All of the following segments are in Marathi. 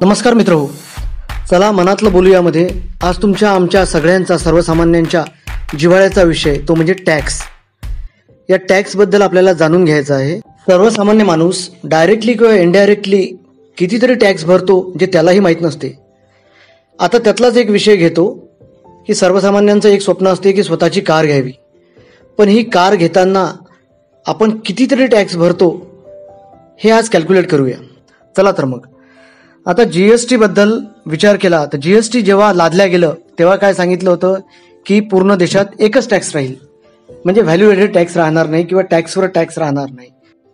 नमस्कार मित्रहो, चला मनातलं बोलूयामध्ये आज तुमच्या आमच्या सगळ्यांचा सर्वसामान्यांच्या जिव्हाळ्याचा विषय तो म्हणजे टॅक्स. या टॅक्सबद्दल आपल्याला जाणून घ्यायचं आहे. सर्वसामान्य माणूस डायरेक्टली किंवा इनडायरेक्टली कितीतरी टॅक्स भरतो जे त्यालाही माहीत नसते. आता त्यातलाच एक विषय घेतो की सर्वसामान्यांचं एक स्वप्न असते की स्वतःची कार घ्यावी, पण ही कार घेताना आपण कितीतरी टॅक्स भरतो हे आज कॅल्क्युलेट करूया. चला तर मग आता GST बद्दल विचार केला तर GST जेव्हा लादल्या गेलं तेव्हा काय सांगितलं होतं की पूर्ण देशात एकच टॅक्स राहील, म्हणजे व्हॅल्यू एडेड टॅक्स राहणार नाही किंवा टॅक्सवर टॅक्स राहणार नाही.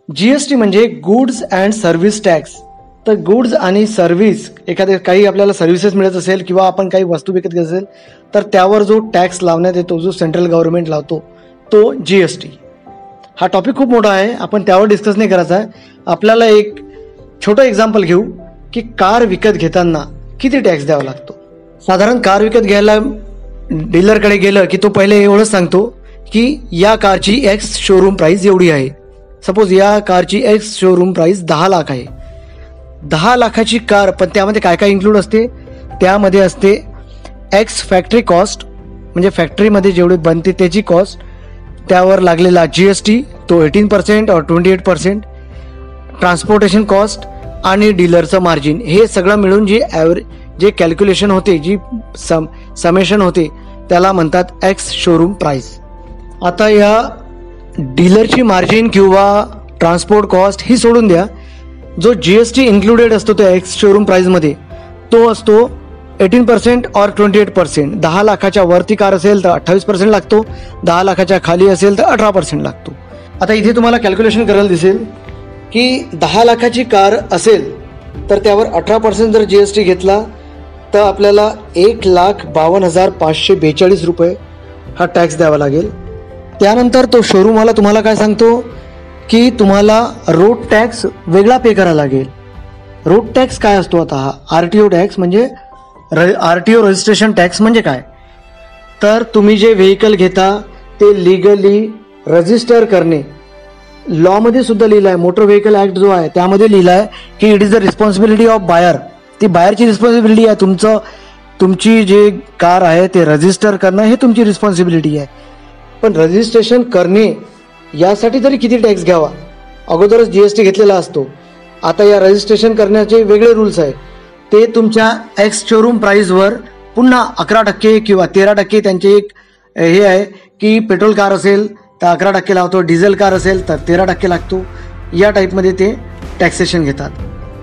GST म्हणजे गुड्स अँड सर्व्हिस टॅक्स. तर गुड्स आणि सर्व्हिस, एखाद्या काही आपल्याला सर्व्हिसेस मिळत असेल किंवा आपण काही वस्तू विकत घेत असेल तर त्यावर जो टॅक्स लावण्यात येतो, जो सेंट्रल गव्हर्नमेंट लावतो तो GST. हा टॉपिक खूप मोठा आहे, आपण त्यावर डिस्कस नाही करायचा आहे. आपल्याला एक छोटं एक्झाम्पल घेऊ की कार विकत घेताना किती टॅक्स द्यावा लागतो. साधारण कार विकत घ्यायला डीलरकडे गेलं की तो पहिले एवढंच सांगतो की या कारची एक्स शोरूम प्राइस एवढी आहे. सपोज या कारची एक्स शोरूम प्राइस 10 लाख आहे. 10 लाखाची कार, पण त्यामध्ये काय काय इन्क्लूड असते? त्यामध्ये असते एक्स फॅक्टरी कॉस्ट, म्हणजे फॅक्टरीमध्ये जेवढे बनते त्याची कॉस्ट, त्यावर लागलेला GST तो 18% और 28%, ट्रान्सपोर्टेशन कॉस्ट आणि डीलरचं मार्जिन, हे सगळं मिळून जे कॅल्क्युलेशन होते, जी समेशन होते त्याला म्हणतात एक्स शोरूम प्राइस. आता या डीलरची मार्जिन किंवा ट्रान्सपोर्ट कॉस्ट ही सोडून द्या, जो GST इन्क्लुडेड असतो त्या एक्स शोरूम प्राइसमध्ये तो असतो 18% और 28%. 10 लाखाच्या वरती कार असेल तर 28% लागतो, 10 लाखाच्या खाली असेल तर 18% लागतो. आता इथे तुम्हाला कॅल्क्युलेशन करायला दिसेल की 10 लाखाची कार असेल तर त्यावर 18% जर GST घेतला तर आपल्याला 1,52,542 रुपये हा टॅक्स द्यावा लागेल. त्यानंतर तो शोरूमवाला तुम्हाला काय सांगतो की तुम्हाला रोड टॅक्स वेगळा पे करावा लागेल. रोड टॅक्स काय असतो? आता हा RTO टॅक्स म्हणजे RTO रजिस्ट्रेशन टॅक्स म्हणजे काय? तर तुम्ही जे व्हेकल घेता ते लिगली रजिस्टर करणे. लॉमध्ये सुद्धा लिहिलं आहे, मोटर व्हेकल ऍक्ट जो आहे त्यामध्ये लिहिलं आहे की it is the responsibility of buyer. ती बायरची रिस्पॉन्सिबिलिटी आहे. तुमची जे कार आहे ते रजिस्टर करणं हे तुमची रिस्पॉन्सिबिलिटी आहे. पण रजिस्ट्रेशन करणे यासाठी तरी किती टॅक्स घ्यावा? अगोदरच GST घेतलेला असतो. आता या रजिस्ट्रेशन करण्याचे वेगळे रूल्स आहे. ते तुमच्या एक्स शोरूम प्राइसवर पुन्हा 11% किंवा 13% त्यांचे एक हे आहे की पेट्रोल कार असेल तर 11% लावतो, डिझेल कार असेल तर 13% लागतो. या टाईपमध्ये ते टॅक्सेशन घेतात.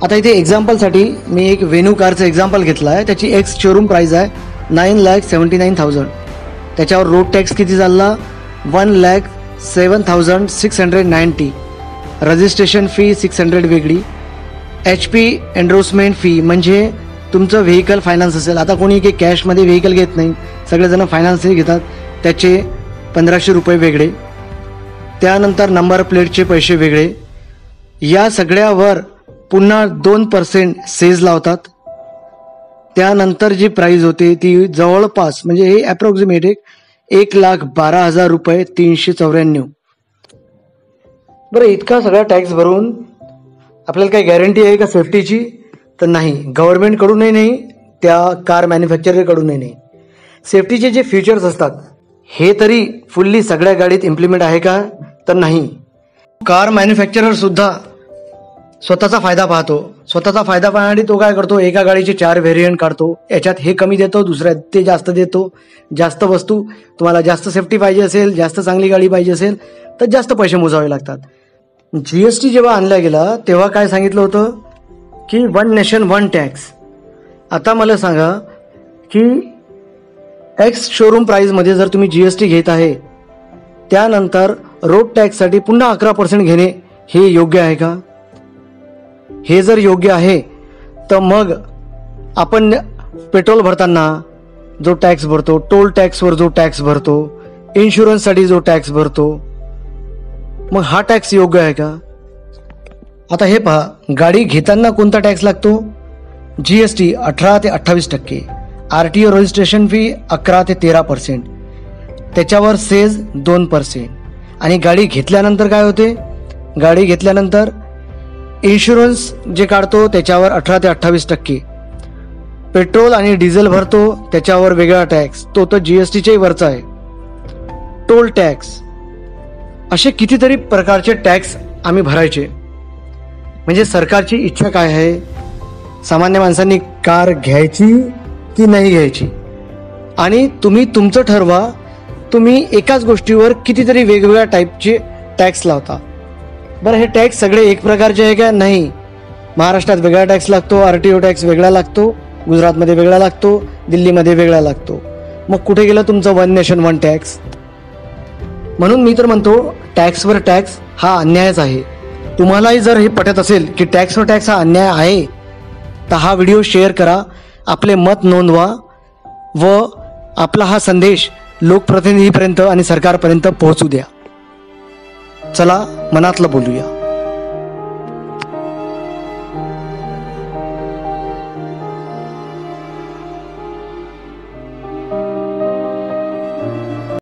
आता इथे एक्झाम्पलसाठी मी एक वेन्यू कारचं एक्झाम्पल घेतलं आहे. त्याची एक्स शोरूम प्राइस आहे 9,79,000. त्याच्यावर रोड टॅक्स किती चालला? 1,07,690. रजिस्ट्रेशन फी 600 वेगळी. HP एन्डोर्समेंट फी म्हणजे तुमचं व्हेकल फायनान्स असेल, आता कोणी काही कॅशमध्ये व्हेकल घेत नाही, सगळेजण फायनान्सही घेतात, त्याचे 1,500 रुपये वेगळे. त्यानंतर नंबर प्लेटचे पैसे वेगळे. या सगळ्यावर पुन्हा 2% सेज लावतात. त्यानंतर जी प्राइस होते ती जवळपास, म्हणजे हे अप्रॉक्सिमेट 1,12,000 रुपये 394. बरं, इतका सगळा टॅक्स भरून आपल्याला काही गॅरंटी आहे का सेफ्टीची? तर नाही. गव्हर्नमेंटकडूनही नाही, त्या कार मॅन्युफॅक्चररकडूनही नाही. सेफ्टीचे जे फीचर्स असतात हे तरी फुल्ली सगळ्या गाडीत इम्प्लिमेंट आहे का? तर नाही. कार मॅन्युफॅक्चरर सुद्धा स्वतःचा फायदा पाहतो. स्वतःचा फायदा पाहण्यासाठी तो काय करतो? एका गाडीचे 4 व्हेरियंट काढतो. याच्यात हे कमी देतो, दुसऱ्यात ते जास्त देतो. जास्त वस्तू, तुम्हाला जास्त सेफ्टी पाहिजे असेल, जास्त चांगली गाडी पाहिजे असेल तर जास्त पैसे मोजावे लागतात. GST जेव्हा आणला गेला तेव्हा काय सांगितलं होतं की 1 नेशन 1 टॅक्स. आता मला सांगा की एक्स शोरूम प्राइसमध्ये जर तुम्ही GST घेत आहे त्यानंतर रोड टॅक्ससाठी पुन्हा 11% घेणे हे योग्य आहे का? हे जर योग्य आहे तर मग आपण पेट्रोल भरताना जो टॅक्स भरतो, टोल टॅक्सवर जो टॅक्स भरतो, इन्शुरन्ससाठी जो टॅक्स भरतो, मग हा टॅक्स योग्य आहे का? आता हे पहा, गाडी घेताना कोणता टॅक्स लागतो? GST 18 ते 28%, RTO रजिस्ट्रेशन फी 11 ते 13%, त्याच्यावर सेज 2%. आणि गाडी घेतल्यानंतर काय होते? गाडी घेतल्यानंतर इन्शुरन्स जे काढतो त्याच्यावर 18 ते 28%, पेट्रोल आणि डिझेल भरतो त्याच्यावर वेगळा टॅक्स, तो तर GSTच्याही वरचा आहे. टोल टॅक्स, असे कितीतरी प्रकारचे टॅक्स आम्ही भरायचे. म्हणजे सरकारची इच्छा काय आहे, सामान्य माणसांनी कार घ्यायची की नाही घ्यायची. आणि तुम्ही तुमचं ठरवा, तुम्ही एकाच गोष्टीवर कितीतरी वेगवेगळ्या टाईपचे टॅक्स लावता. बरं, हे टॅक्स सगळे एक प्रकारचे आहे का? नाही. महाराष्ट्रात वेगळा टॅक्स लागतो, RTO टॅक्स वेगळा लागतो, गुजरातमध्ये वेगळा लागतो, दिल्लीमध्ये वेगळा लागतो. मग कुठे गेलं तुमचं वन नेशन वन टॅक्स? म्हणून मी तर म्हणतो टॅक्सवर टॅक्स हा अन्यायच आहे. तुम्हालाही जर हे पटत असेल की टॅक्सवर टॅक्स हा अन्याय आहे, तर हा व्हिडिओ शेअर करा, आपले मत नोंदवा व आपला हा संदेश लोकप्रतिनिधीपर्यंत आणि सरकारपर्यंत पोहोचू द्या. चला मनातलं बोलूया.